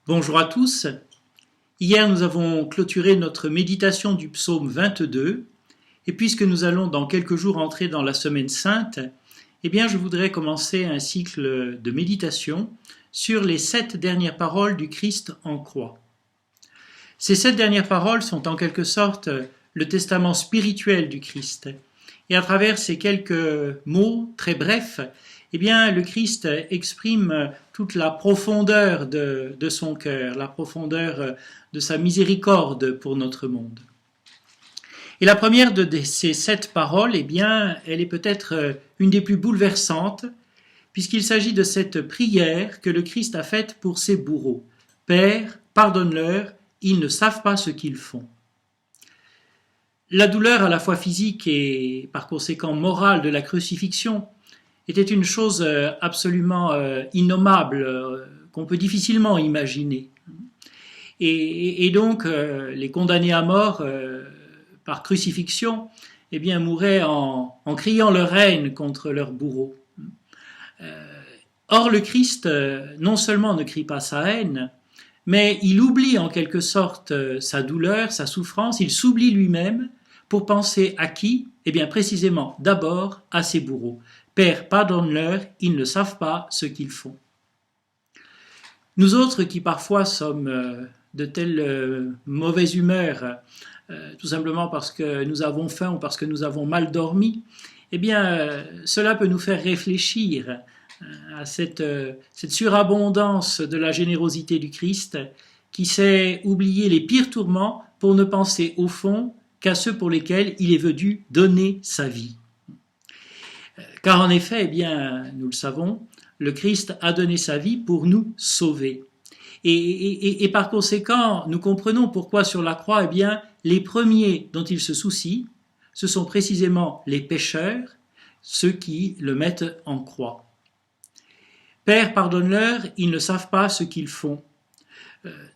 Bonjour à tous. Hier, nous avons clôturé notre méditation du psaume 22 et puisque nous allons dans quelques jours entrer dans la semaine sainte, je voudrais commencer un cycle de méditation sur les 7 dernières paroles du Christ en croix. Ces 7 dernières paroles sont en quelque sorte le testament spirituel du Christ. Et à travers ces quelques mots très brefs, le Christ exprime toute la profondeur de son cœur, la profondeur de sa miséricorde pour notre monde. Et la première de ces 7 paroles, elle est peut-être une des plus bouleversantes, puisqu'il s'agit de cette prière que le Christ a faite pour ses bourreaux. « Père, pardonne-leur, ils ne savent pas ce qu'ils font. » La douleur à la fois physique et par conséquent morale de la crucifixion était une chose absolument innommable, qu'on peut difficilement imaginer. Et donc, les condamnés à mort par crucifixion mouraient en criant leur haine contre leurs bourreaux. Or, le Christ, non seulement ne crie pas sa haine, mais il oublie en quelque sorte sa douleur, sa souffrance, il s'oublie lui-même pour penser à qui ? Précisément d'abord à ses bourreaux. Père, pardonne-leur, ils ne savent pas ce qu'ils font. Nous autres qui parfois sommes de telle mauvaise humeur, tout simplement parce que nous avons faim ou parce que nous avons mal dormi, cela peut nous faire réfléchir à cette surabondance de la générosité du Christ qui sait oublier les pires tourments pour ne penser au fond qu'à ceux pour lesquels il est venu donner sa vie. Car en effet, nous le savons, le Christ a donné sa vie pour nous sauver. Et par conséquent, nous comprenons pourquoi sur la croix, les premiers dont il se soucie, ce sont précisément les pécheurs, ceux qui le mettent en croix. Père, pardonne-leur, ils ne savent pas ce qu'ils font.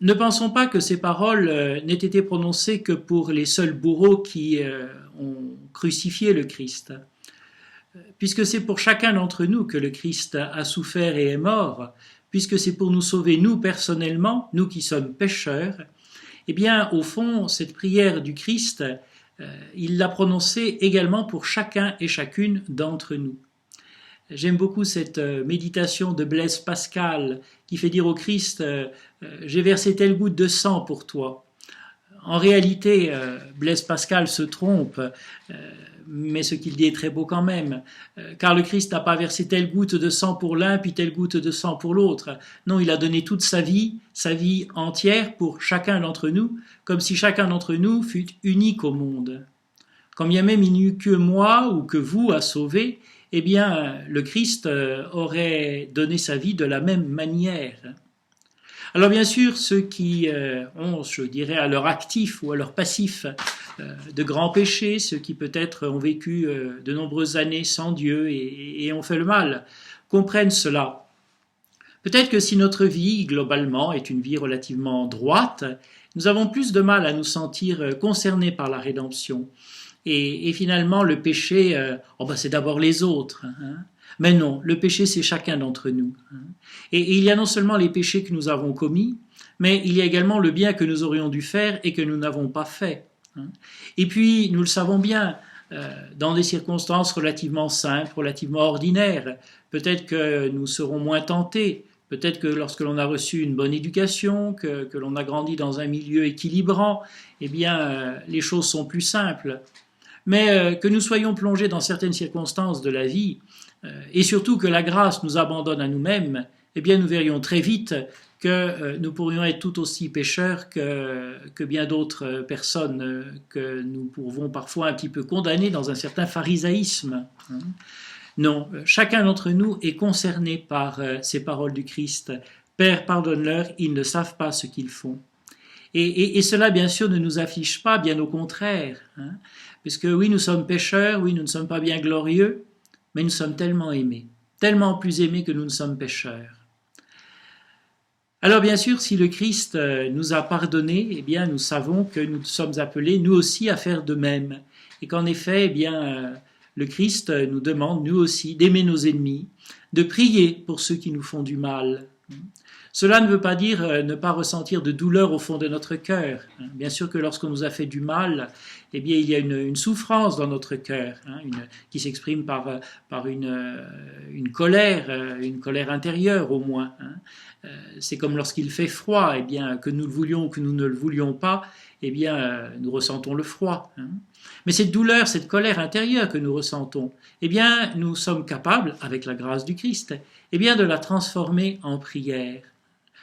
Ne pensons pas que ces paroles n'aient été prononcées que pour les seuls bourreaux qui ont crucifié le Christ. Puisque c'est pour chacun d'entre nous que le Christ a souffert et est mort, puisque c'est pour nous sauver nous personnellement, nous qui sommes pécheurs, au fond, cette prière du Christ, il l'a prononcée également pour chacun et chacune d'entre nous. J'aime beaucoup cette méditation de Blaise Pascal qui fait dire au Christ « J'ai versé telle goutte de sang pour toi ». En réalité, Blaise Pascal se trompe, mais ce qu'il dit est très beau quand même, car le Christ n'a pas versé telle goutte de sang pour l'un, puis telle goutte de sang pour l'autre. Non, il a donné toute sa vie entière pour chacun d'entre nous, comme si chacun d'entre nous fût unique au monde. Quand bien même il n'y eut que moi ou que vous à sauver, le Christ aurait donné sa vie de la même manière. Alors bien sûr, ceux qui ont, je dirais, à leur actif ou à leur passif de grands péchés, ceux qui peut-être ont vécu de nombreuses années sans Dieu et ont fait le mal, comprennent cela. Peut-être que si notre vie, globalement, est une vie relativement droite, nous avons plus de mal à nous sentir concernés par la rédemption. Et finalement, le péché, c'est d'abord les autres. Mais non, le péché, c'est chacun d'entre nous. Et il y a non seulement les péchés que nous avons commis, mais il y a également le bien que nous aurions dû faire et que nous n'avons pas fait. Et puis, nous le savons bien, dans des circonstances relativement simples, relativement ordinaires, peut-être que nous serons moins tentés, peut-être que lorsque l'on a reçu une bonne éducation, que l'on a grandi dans un milieu équilibrant, les choses sont plus simples. Mais que nous soyons plongés dans certaines circonstances de la vie, et surtout que la grâce nous abandonne à nous-mêmes, nous verrions très vite que nous pourrions être tout aussi pécheurs que bien d'autres personnes que nous pouvons parfois un petit peu condamner dans un certain pharisaïsme. Non, chacun d'entre nous est concerné par ces paroles du Christ. Père, pardonne-leur, ils ne savent pas ce qu'ils font. Et cela, bien sûr, ne nous afflige pas, bien au contraire. Puisque oui, nous sommes pécheurs, oui, nous ne sommes pas bien glorieux, mais nous sommes tellement aimés, tellement plus aimés que nous ne sommes pécheurs. Alors bien sûr, si le Christ nous a pardonné, nous savons que nous sommes appelés, nous aussi, à faire de même. Et qu'en effet, le Christ nous demande, nous aussi, d'aimer nos ennemis, de prier pour ceux qui nous font du mal. Cela ne veut pas dire ne pas ressentir de douleur au fond de notre cœur. Bien sûr que lorsqu'on nous a fait du mal, eh bien, il y a une souffrance dans notre cœur, qui s'exprime par une colère intérieure au moins. C'est comme lorsqu'il fait froid, eh bien, que nous le voulions ou que nous ne le voulions pas, eh bien, nous ressentons le froid. Mais cette douleur, cette colère intérieure que nous ressentons, eh bien, nous sommes capables, avec la grâce du Christ, eh bien, de la transformer en prière,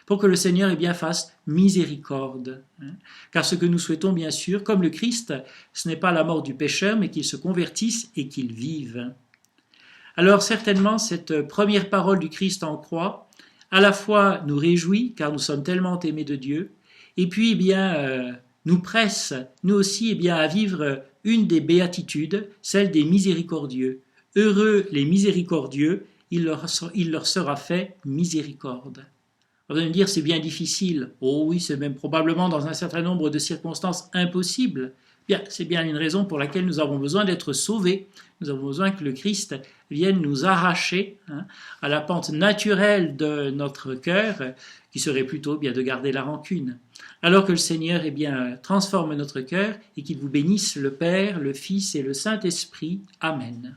pour que le Seigneur, eh bien, fasse miséricorde. Car ce que nous souhaitons, bien sûr, comme le Christ, ce n'est pas la mort du pécheur, mais qu'il se convertisse et qu'il vive. Alors, certainement, cette première parole du Christ en croix, à la fois nous réjouit, car nous sommes tellement aimés de Dieu, et puis, eh bien, nous presse, nous aussi, eh bien, à vivre une des béatitudes, celle des miséricordieux. Heureux les miséricordieux, il leur sera fait miséricorde. Vous allez me dire, c'est bien difficile. Oh oui, c'est même probablement dans un certain nombre de circonstances impossible. Bien, c'est bien une raison pour laquelle nous avons besoin d'être sauvés. Nous avons besoin que le Christ vienne nous arracher à la pente naturelle de notre cœur, qui serait plutôt bien de garder la rancune. Alors que le Seigneur transforme notre cœur et qu'il vous bénisse le Père, le Fils et le Saint-Esprit. Amen.